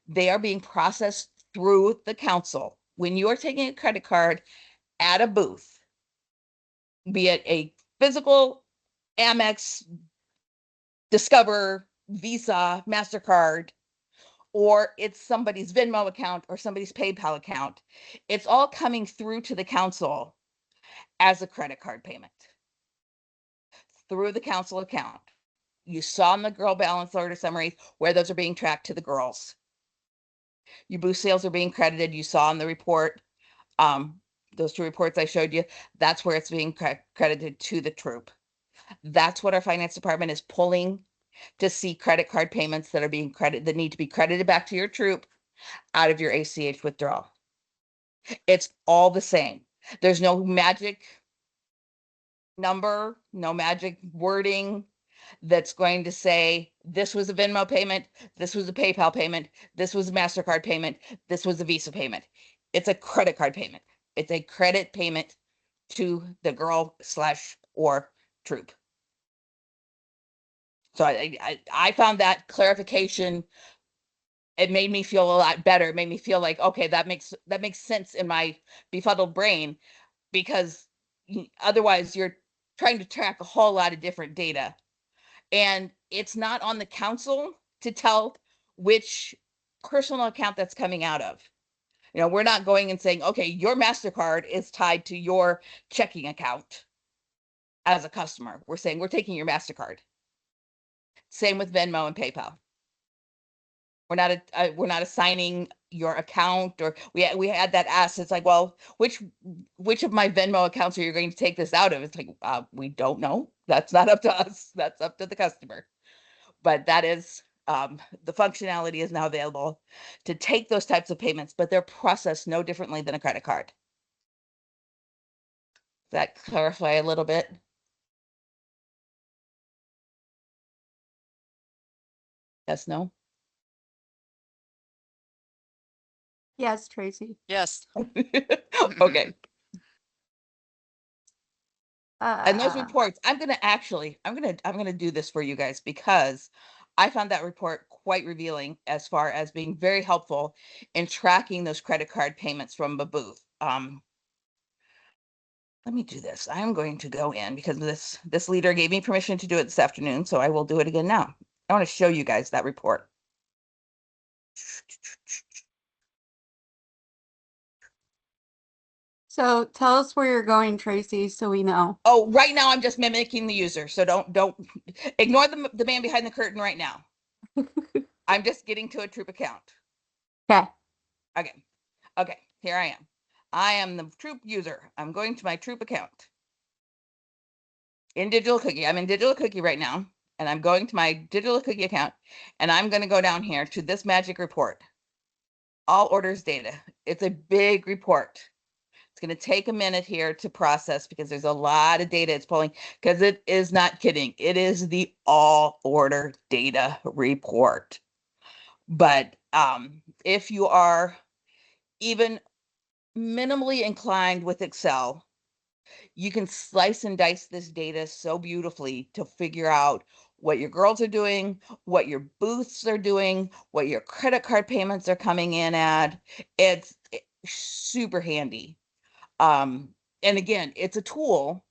They are being processed through the council. When you are taking a credit card at a booth, be it a physical Amex, Discover, Visa, MasterCard, or it's somebody's Venmo account or somebody's PayPal account, it's all coming through to the council as a credit card payment through the council account. You saw in the girl balance order summary where those are being tracked to the girls. Your booth sales are being credited. You saw in the report, those two reports I showed you, that's where it's being credited to the troop. That's what our finance department is pulling to see credit card payments that are being credited, that need to be credited back to your troop out of your ACH withdrawal. It's all the same. There's no magic number, no magic wording that's going to say this was a Venmo payment, this was a PayPal payment, this was a MasterCard payment, this was a Visa payment. It's a credit card payment. It's a credit payment to the girl / or troop. So I found that clarification. It made me feel a lot better. It made me feel like, okay, that makes sense in my befuddled brain, because otherwise you're trying to track a whole lot of different data. And it's not on the council to tell which personal account that's coming out of. You know, we're not going and saying, okay, your MasterCard is tied to your checking account as a customer. We're saying we're taking your MasterCard. Same with Venmo and PayPal. We're not assigning your account, or we had that asked. It's like, well, which of my Venmo accounts are you going to take this out of? It's like, we don't know. That's not up to us. That's up to the customer. But that is the functionality is now available to take those types of payments, but they're processed no differently than a credit card. Does that clarify a little bit? Yes, no? Yes, Tracy. Yes. Okay. And those Uh, reports, I'm gonna do this for you guys because I found that report quite revealing as far as being very helpful in tracking those credit card payments from a booth. Let me do this. I am going to go in because this leader gave me permission to do it this afternoon, so I will do it again now. I want to show you guys that report. so tell us where you're going, Tracy, so we know. Oh, right now I'm just mimicking the user, so don't ignore the man behind the curtain right now. I'm just getting to a Troop account. Okay. Okay, here I am. I am the Troop user. I'm going to my Troop account in Digital Cookie. I'm in Digital Cookie right now, and I'm going to my Digital Cookie account, and I'm going to go down here to this magic report. All orders data. It's a big report. It's going to take a minute here to process because there's a lot of data it's pulling, because it is not kidding. It is the all order data report. But if you are even minimally inclined with Excel, you can slice and dice this data so beautifully to figure out what your girls are doing, what your booths are doing, what your credit card payments are coming in at. It's super handy. And again, it's a tool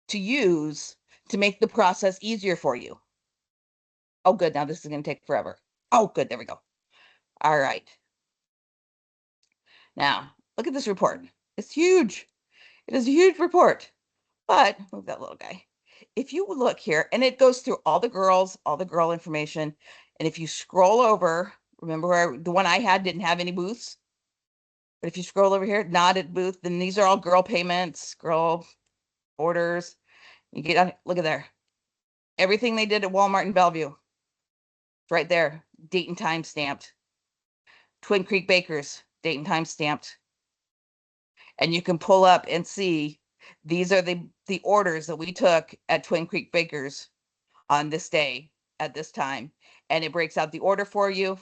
to use to make the process easier for you. Oh, good. Now this is going to take forever. Oh, good. There we go. All right. Now, look at this report. It's huge. It is a huge report. But move that little guy. If you look here, and it goes through all the girl information. And if you scroll over, remember where the one I had didn't have any booths? But if you scroll over here, not at booth, then these are all girl payments, girl orders. You get on, look at there. Everything they did at Walmart in Bellevue. It's right there. Date and time stamped. Twin Creek Bakers, date and time stamped. And you can pull up and see these are the orders that we took at Twin Creek Bakers on this day at this time. And it breaks out the order for you.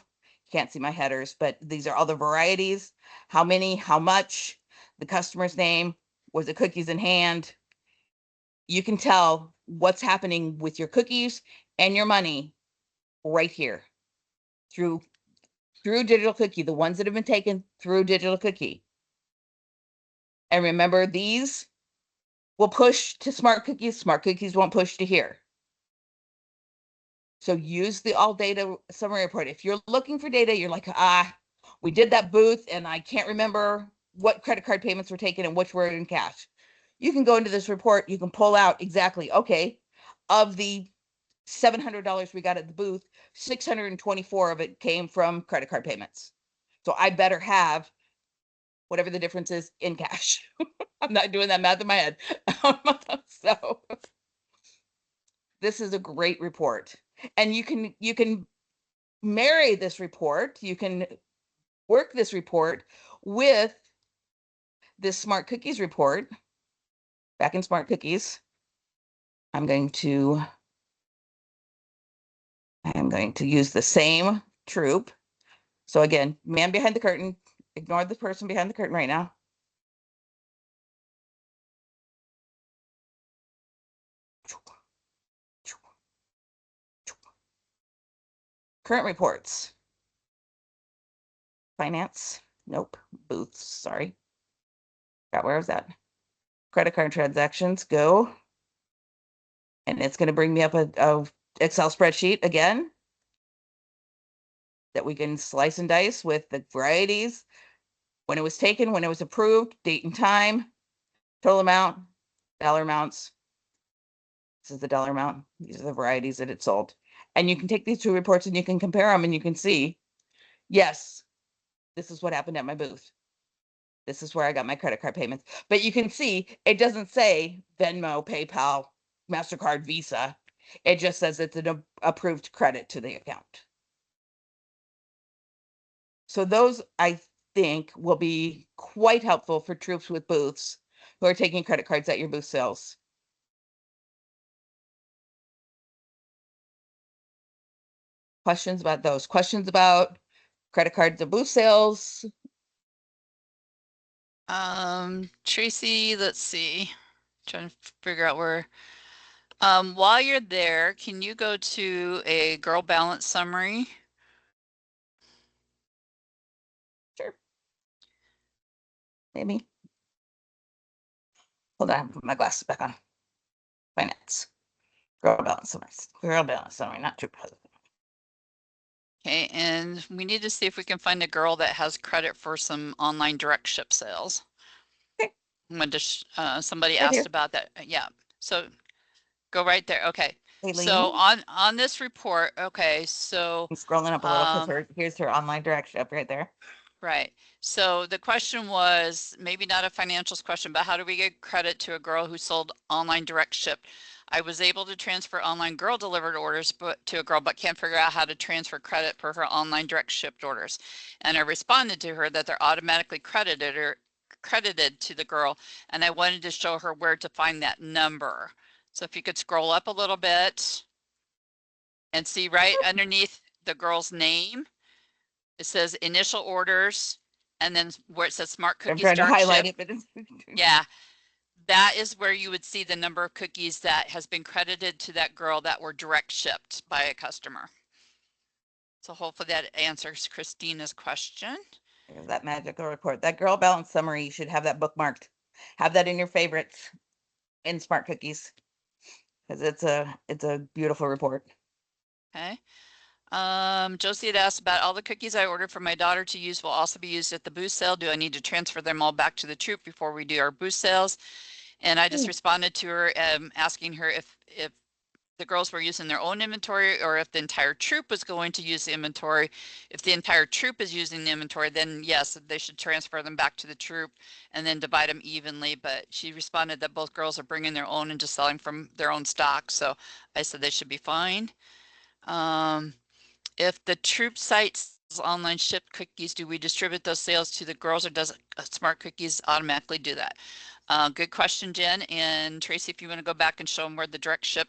You can't see my headers, but these are all the varieties, how many, how much, the customer's name, was the cookies in hand. You can tell what's happening with your cookies and your money right here through Digital Cookie, the ones that have been taken through Digital Cookie. And remember, these will push to Smart Cookies. Smart Cookies won't push to here. So use the all data summary report. If you're looking for data, you're like, we did that booth and I can't remember what credit card payments were taken and which were in cash. You can go into this report. You can pull out exactly, okay, of the $700 we got at the booth, 624 of it came from credit card payments. So I better have whatever the difference is in cash. I'm not doing that math in my head. So this is a great report. And you can marry this report. You can work this report with this Smart Cookies report. Back in Smart Cookies, I'm going to use the same Troop. So again, man behind the curtain, ignore the person behind the curtain right now. Current reports. Finance, nope. Booths, sorry. Where is that? Credit card transactions, go. And it's going to bring me up a Excel spreadsheet again that we can slice and dice with the varieties, when it was taken, when it was approved, date and time, total amount, dollar amounts. This is the dollar amount. These are the varieties that it sold. And you can take these two reports and you can compare them and you can see, yes, this is what happened at my booth. This is where I got my credit card payments. But you can see it doesn't say Venmo, PayPal, MasterCard, Visa. It just says it's an approved credit to the account. So those, I think, will be quite helpful for troops with booths who are taking credit cards at your booth sales. Questions about those? Questions about credit cards and booth sales? Tracy, let's see. Trying to figure out where. While you're there, can you go to a girl balance summary? Sure. Maybe. Hold on, put my glasses back on. Finance. Girl balance summary. Girl balance summary, not troop president. Okay, and we need to see if we can find a girl that has credit for some online direct ship sales. Okay. When somebody Right asked here. about that. Yeah, so go right there. Okay. Aileen, So on this report, okay, so I'm scrolling up a little because here's her online direct ship right there. right. So the question was maybe not a financials question, but how do we get credit to a girl who sold online direct ship? I was able to transfer online girl delivered orders to a girl, but can't figure out how to transfer credit per her online direct shipped orders. And I responded to her that they're automatically credited to the girl. And I wanted to show her where to find that number. So if you could scroll up a little bit and see right underneath the girl's name, it says initial orders, and then where it says smart I'm cookies trying to direct highlight ship. it, but it's Yeah, that is where you would see the number of cookies that has been credited to that girl that were direct shipped by a customer. So hopefully that answers Christina's question. There's that magical report. That girl balance summary, you should have that bookmarked. Have that in your favorites in Smart Cookies. Because it's a beautiful report. Okay. Josie had asked about all the cookies I ordered for my daughter to use will also be used at the booth sale. Do I need to transfer them all back to the troop before we do our booth sales? And I just responded to her asking her if the girls were using their own inventory or if the entire troop was going to use the inventory. If the entire troop is using the inventory, then yes, they should transfer them back to the troop and then divide them evenly. But she responded that both girls are bringing their own and just selling from their own stock. So I said they should be fine. If the troop sites online shipped cookies, do we distribute those sales to the girls or does Smart Cookies automatically do that? Good question, Jen. And Tracy, if you want to go back and show them where the direct ship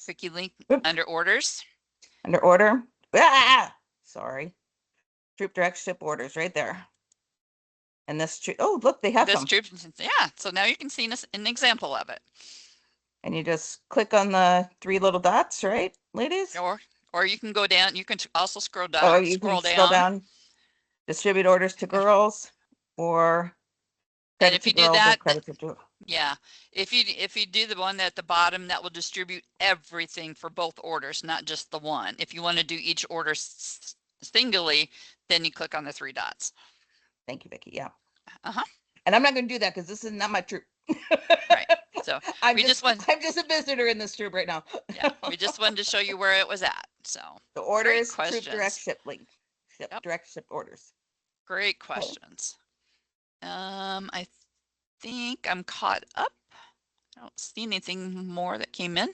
cookie link under orders. Under order. Sorry. Troop direct ship orders right there. And this troop, oh, look, they have this some. troop, yeah. So now you can see an example of it. And you just click on the three little dots, right, ladies? Or you can go down. You can also scroll down. Oh, you can scroll down. Distribute orders to girls, or and if you do that, yeah, if you do the one at the bottom, that will distribute everything for both orders, not just the one. If you want to do each order singly, then you click on the three dots. Thank you, Vicki. Yeah. Uh-huh. And I'm not going to do that because this is not my troop. Right. So I'm just a visitor in this troop right now. Yeah, we just wanted to show you where it was at. So the orders, troop direct ship link, direct ship orders. Great questions. I think I'm caught up. I don't see anything more that came in.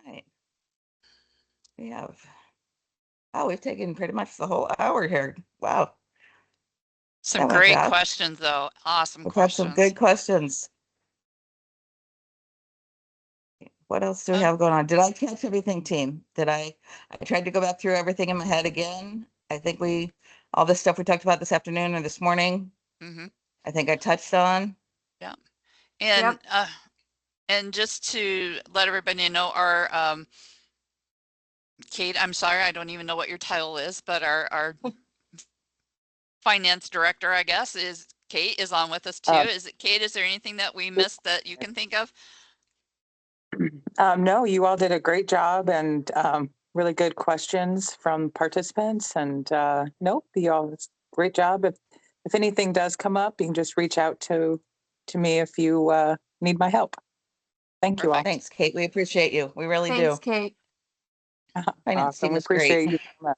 Right. We have. Oh, we've taken pretty much the whole hour here. Wow. Some great questions, though. Awesome questions. Had some good questions. What else do we have going on? Did I catch everything, team? I tried to go back through everything in my head again. I think all the stuff we talked about this afternoon or this morning, I think I touched on. Yeah. And, and just to let everybody know, our, Kate, I'm sorry, I don't even know what your title is, but our finance director, I guess, Kate is on with us too. Is it Kate? Is there anything that we missed that you can think of? No, you all did a great job and really good questions from participants. And nope, you all great job. If anything does come up, you can just reach out to me if you need my help. Thank you all. Perfect. Thanks, Kate. We appreciate you. We really Thanks, do. Kate. Finance Awesome. team We is great. appreciate you so much.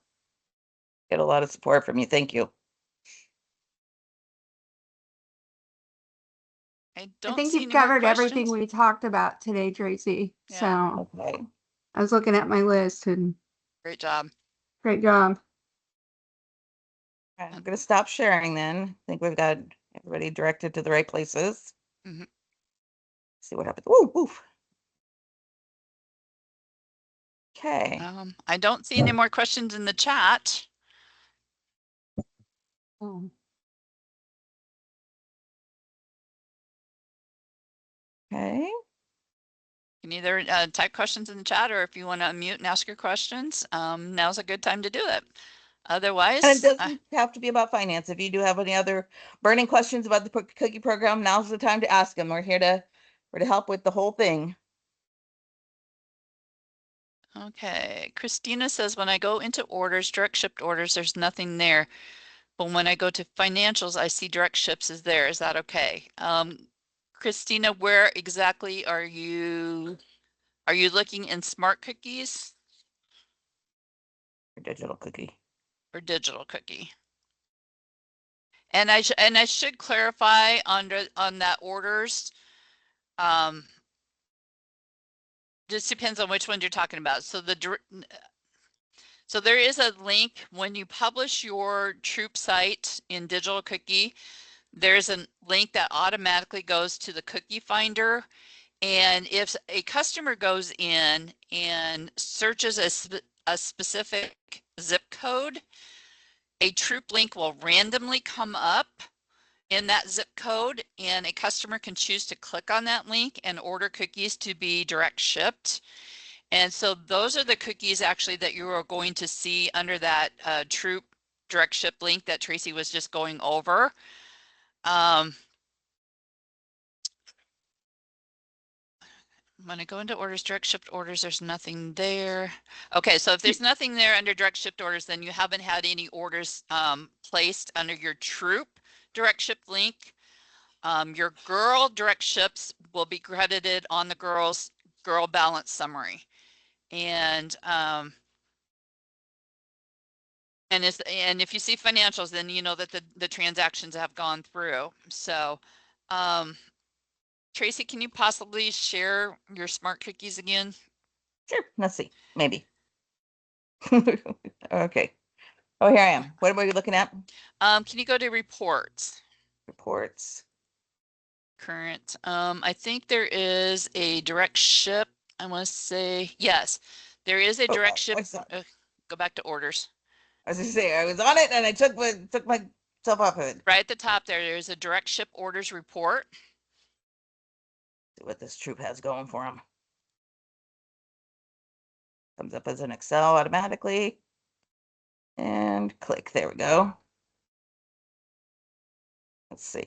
Get a lot of support from you. Thank you. I I don't think see you've any more covered everything questions. we talked about today, Tracy. Yeah. So Okay. I was looking at my list and Great job. great job. I'm gonna stop sharing then. I think we've got everybody directed to the right places. Mhm. See what happens. Woo, woof. Okay. I don't see any more questions in the chat. Oh. Okay. You can either type questions in the chat, or if you want to unmute and ask your questions, now's a good time to do it. Otherwise, And it doesn't have to be about finance. If you do have any other burning questions about the cookie program, now's the time to ask them. We're here to help with the whole thing. okay. Christina says, when I go into orders, direct shipped orders, there's nothing there. But when I go to financials, I see direct ships is there. Is that okay? Christina, where exactly are you looking in Smart Cookies Your digital cookie. or Digital Cookie? And I should clarify on that orders. Just depends on which one you're talking about. So there is a link when you publish your troop site in Digital Cookie. There's a link that automatically goes to the cookie finder. And if a customer goes in and searches a specific zip code, a troop link will randomly come up in that zip code, and a customer can choose to click on that link and order cookies to be direct shipped. And so those are the cookies actually that you are going to see under that troop direct ship link that Tracy was just going over. When I go into orders, direct shipped orders, there's nothing there. Okay, so if there's nothing there under direct shipped orders, then you haven't had any orders placed under your troop direct ship link. Your girl direct ships will be credited on the girl balance summary. And if you see financials, then you know that the transactions have gone through. So Tracy, can you possibly share your Smart Cookies again? Sure. Let's see. Maybe. Okay. Oh, here I am. What are we looking at? Can you go to reports? Reports. Current. I think there is a direct ship. I want to say yes. There is a direct ship. Go back to orders. I was gonna say I was on it and I took myself off of it. Right at the top there's a direct ship orders report. See what this troop has going for them. Comes up as an Excel automatically. And click. There we go. Let's see.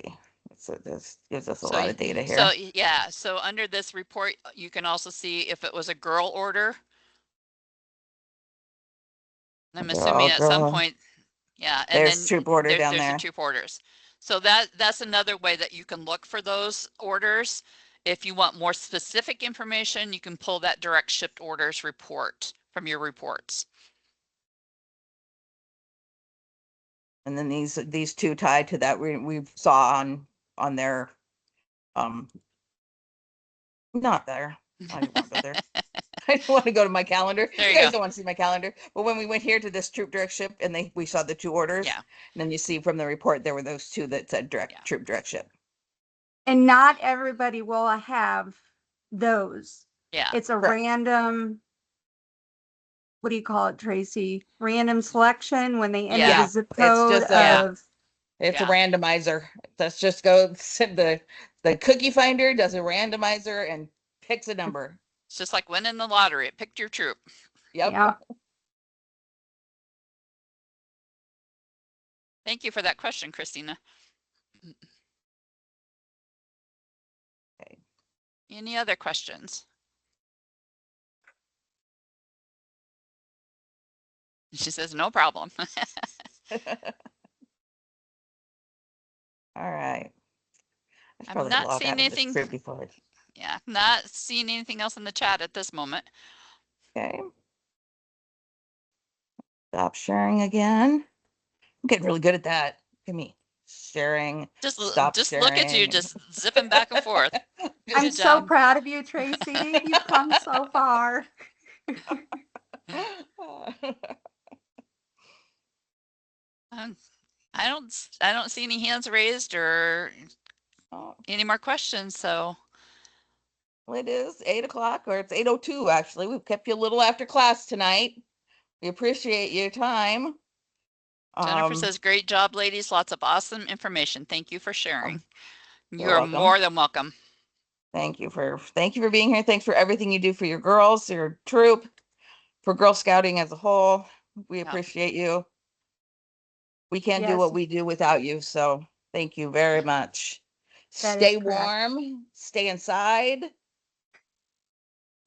So this gives us a lot of data here. So yeah, so under this report, you can also see if it was a girl order. I'm assuming at some point, yeah. And there's then troop order down there's there. the troop orders. So that's another way that you can look for those orders. If you want more specific information, you can pull that direct shipped orders report from your reports. And then these two tied to that we saw on their not there. I didn't want to go there. I don't want to go to my calendar. There You you guys go. don't want to see my calendar. But when we went here to this troop direct ship and we saw the two orders. Yeah. And then you see from the report there were those two that said troop direct ship. And not everybody will have those. Yeah. It's a Correct. random, what do you call it, Tracy? Random selection when they enter Yeah. the zip It's code just of. It's a Yeah. randomizer. Let's just go the cookie finder does a randomizer and picks a number. It's just like winning the lottery. It picked your troop. Yep. Yeah. Thank you for that question, Christina. Okay. Any other questions? She says, no problem. All right. I'm not seeing anything. Before. Yeah, not seeing anything else in the chat at this moment. Okay. Stop sharing again. I'm getting really good at that. Look at me sharing. Stop Just look at you, sharing. just zipping back and forth. I'm Good so job. proud of you, Tracy. You've come so far. Um, I don't see any hands raised or Oh, any more questions. So well, it is 8 o'clock, or it's 8:02 actually. We've kept you a little after class tonight. We appreciate your time. Jennifer says, great job, ladies. Lots of awesome information. Thank you for sharing. You're You're welcome. more than welcome. Thank you for being here. Thanks for everything you do for your girls, your troop, for Girl Scouting as a whole. We Yep. appreciate you. We can't do Yes. what we do without you. So thank you very much. That is Stay correct. warm, stay inside.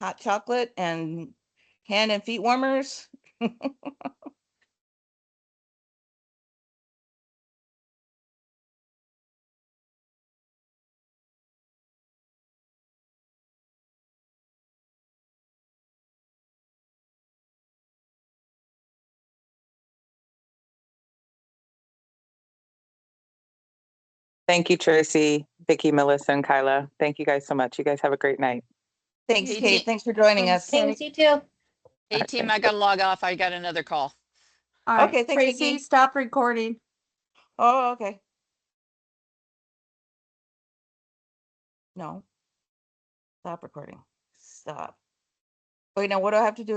Hot chocolate and hand and feet warmers. Thank you, Tracy, Vicki, Melissa, and Kyla. Thank you guys so much. You guys have a great night. Thanks, Hey, Kate. T- Thanks for joining Thanks, us. Kate. You too. Hey right, team, thanks. I gotta log off. I got another call. All right, Okay, thanks, Tracy, Vicki. stop recording. Oh, okay. No. Stop recording. Stop. Wait, now what do I have to do?